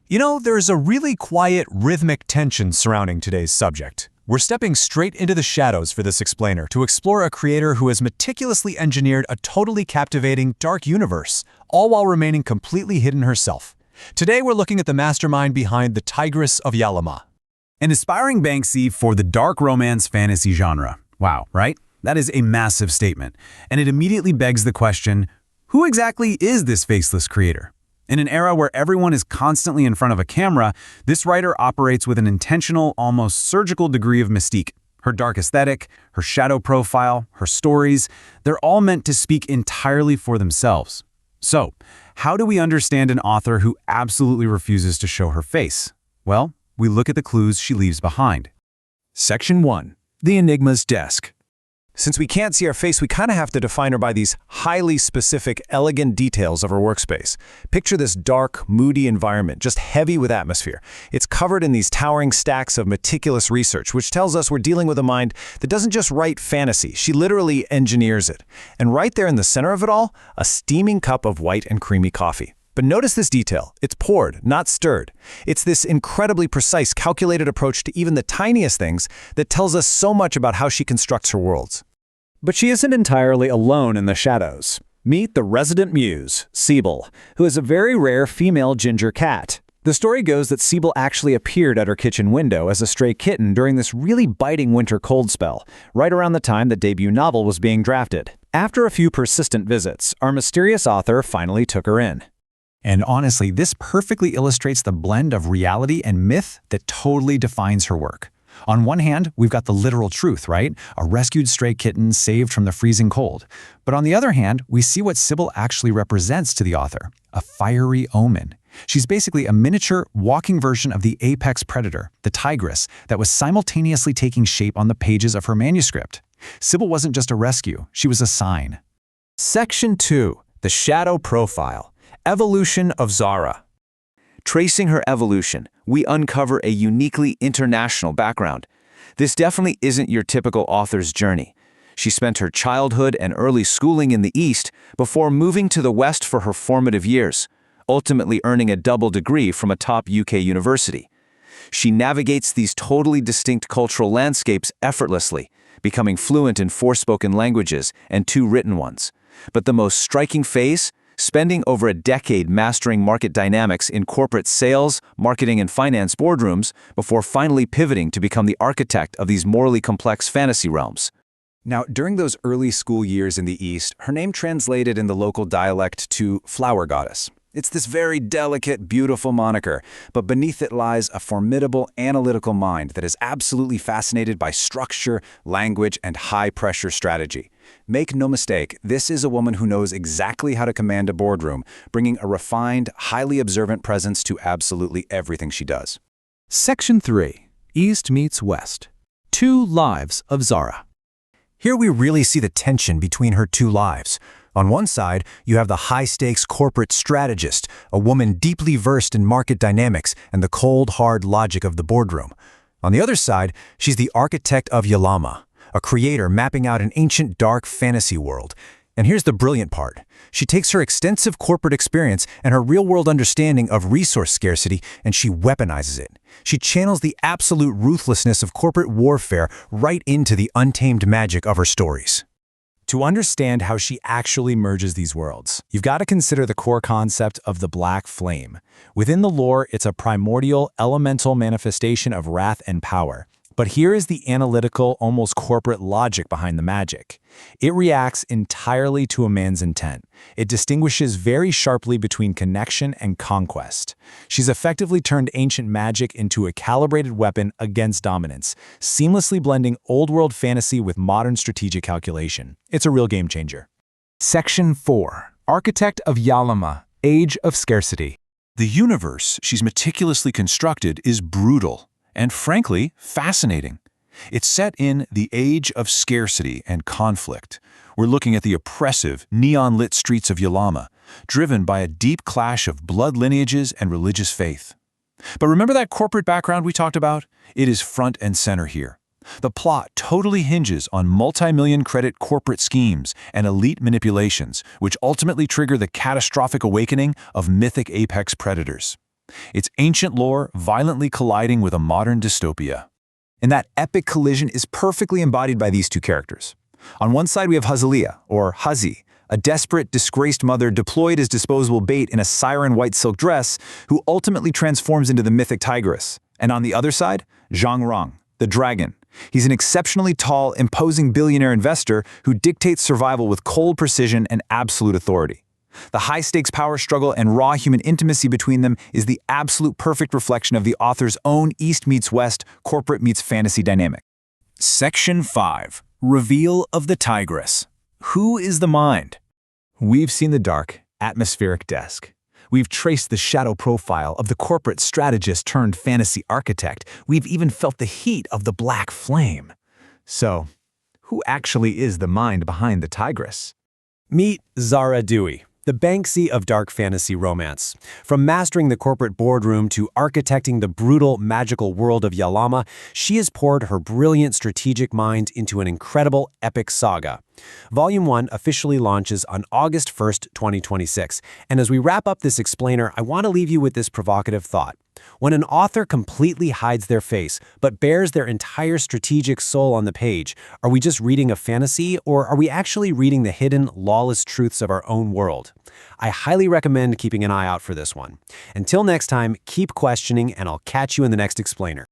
You know, there's a really quiet, rhythmic tension surrounding today's subject. We're stepping straight into the shadows for this explainer to explore a creator who has meticulously engineered a totally captivating, dark universe, all while remaining completely hidden herself. Today we're looking at the mastermind behind the Tigress of Yalama. An aspiring Banksy for the dark romance fantasy genre. Wow, right? That is a massive statement. And it immediately begs the question, who exactly is this faceless creator? In an era where everyone is constantly in front of a camera, this writer operates with an intentional, almost surgical degree of mystique. Her dark aesthetic, her shadow profile, her stories, they're all meant to speak entirely for themselves. So, how do we understand an author who absolutely refuses to show her face? Well, we look at the clues she leaves behind. Section 1. The Enigma's Desk. Since we can't see her face, we kind of have to define her by these highly specific, elegant details of her workspace. Picture this dark, moody environment, just heavy with atmosphere. It's covered in these towering stacks of meticulous research, which tells us we're dealing with a mind that doesn't just write fantasy, she literally engineers it. And right there in the center of it all, a steaming cup of white and creamy coffee. But notice this detail. It's poured, not stirred. It's this incredibly precise, calculated approach to even the tiniest things that tells us so much about how she constructs her worlds. But she isn't entirely alone in the shadows. Meet the resident muse, Sibyl, who is a very rare female ginger cat. The story goes that Sibyl actually appeared at her kitchen window as a stray kitten during this really biting winter cold spell, right around the time the debut novel was being drafted. After a few persistent visits, our mysterious author finally took her in. And honestly, this perfectly illustrates the blend of reality and myth that totally defines her work. On one hand, we've got the literal truth, right? A rescued stray kitten saved from the freezing cold. But on the other hand, we see what Sibyl actually represents to the author, a fiery omen. She's basically a miniature, walking version of the apex predator, the tigress, that was simultaneously taking shape on the pages of her manuscript. Sibyl wasn't just a rescue, she was a sign. Section 2. The Shadow Profile. Evolution of Zara. Tracing her evolution, we uncover a uniquely international background. This definitely isn't your typical author's journey. She spent her childhood and early schooling in the East before moving to the West for her formative years, ultimately earning a double degree from a top UK university. She navigates these totally distinct cultural landscapes effortlessly, becoming fluent in 4 spoken languages and 2 written ones. But the most striking phase? Spending over a decade mastering market dynamics in corporate sales, marketing, and finance boardrooms before finally pivoting to become the architect of these morally complex fantasy realms. Now, during those early school years in the East, her name translated in the local dialect to Flower Goddess. It's this very delicate, beautiful moniker, but beneath it lies a formidable analytical mind that is absolutely fascinated by structure, language, and high-pressure strategy. Make no mistake, this is a woman who knows exactly how to command a boardroom, bringing a refined, highly observant presence to absolutely everything she does. Section 3. East meets West. 2 lives of Zara. Here we really see the tension between her 2 lives. On one side, you have the high-stakes corporate strategist, a woman deeply versed in market dynamics and the cold, hard logic of the boardroom. On the other side, she's the architect of Yalama, a creator mapping out an ancient dark fantasy world. And here's the brilliant part. She takes her extensive corporate experience and her real-world understanding of resource scarcity and she weaponizes it. She channels the absolute ruthlessness of corporate warfare right into the untamed magic of her stories. To understand how she actually merges these worlds, you've got to consider the core concept of the black flame. Within the lore, it's a primordial, elemental manifestation of wrath and power. But here is the analytical, almost corporate logic behind the magic. It reacts entirely to a man's intent. It distinguishes very sharply between connection and conquest. She's effectively turned ancient magic into a calibrated weapon against dominance, seamlessly blending old-world fantasy with modern strategic calculation. It's a real game changer. Section 4. Architect of Yalama, Age of Scarcity. The universe she's meticulously constructed is brutal and, frankly, fascinating. It's set in the age of scarcity and conflict. We're looking at the oppressive, neon-lit streets of Yalama, driven by a deep clash of blood lineages and religious faith. But remember that corporate background we talked about? It is front and center here. The plot totally hinges on multi-million credit corporate schemes and elite manipulations, which ultimately trigger the catastrophic awakening of mythic apex predators. It's ancient lore violently colliding with a modern dystopia. And that epic collision is perfectly embodied by these two characters. On one side we have Hazalia, or Hazi, a desperate, disgraced mother deployed as disposable bait in a siren white silk dress who ultimately transforms into the mythic tigress. And on the other side, Zhang Rong, the dragon. He's an exceptionally tall, imposing billionaire investor who dictates survival with cold precision and absolute authority. The high-stakes power struggle and raw human intimacy between them is the absolute perfect reflection of the author's own East meets West, corporate meets fantasy dynamic. Section 5. Reveal of the Tigress. Who is the mind? We've seen the dark, atmospheric desk. We've traced the shadow profile of the corporate strategist turned fantasy architect. We've even felt the heat of the black flame. So, who actually is the mind behind the tigress? Meet Zara Dewey, the Banksy of dark fantasy romance. From mastering the corporate boardroom to architecting the brutal, magical world of Yalama, she has poured her brilliant strategic mind into an incredible, epic saga. Volume 1 officially launches on August 1st, 2026, and as we wrap up this explainer, I want to leave you with this provocative thought. When an author completely hides their face, but bears their entire strategic soul on the page, are we just reading a fantasy, or are we actually reading the hidden, lawless truths of our own world? I highly recommend keeping an eye out for this one. Until next time, keep questioning, and I'll catch you in the next explainer.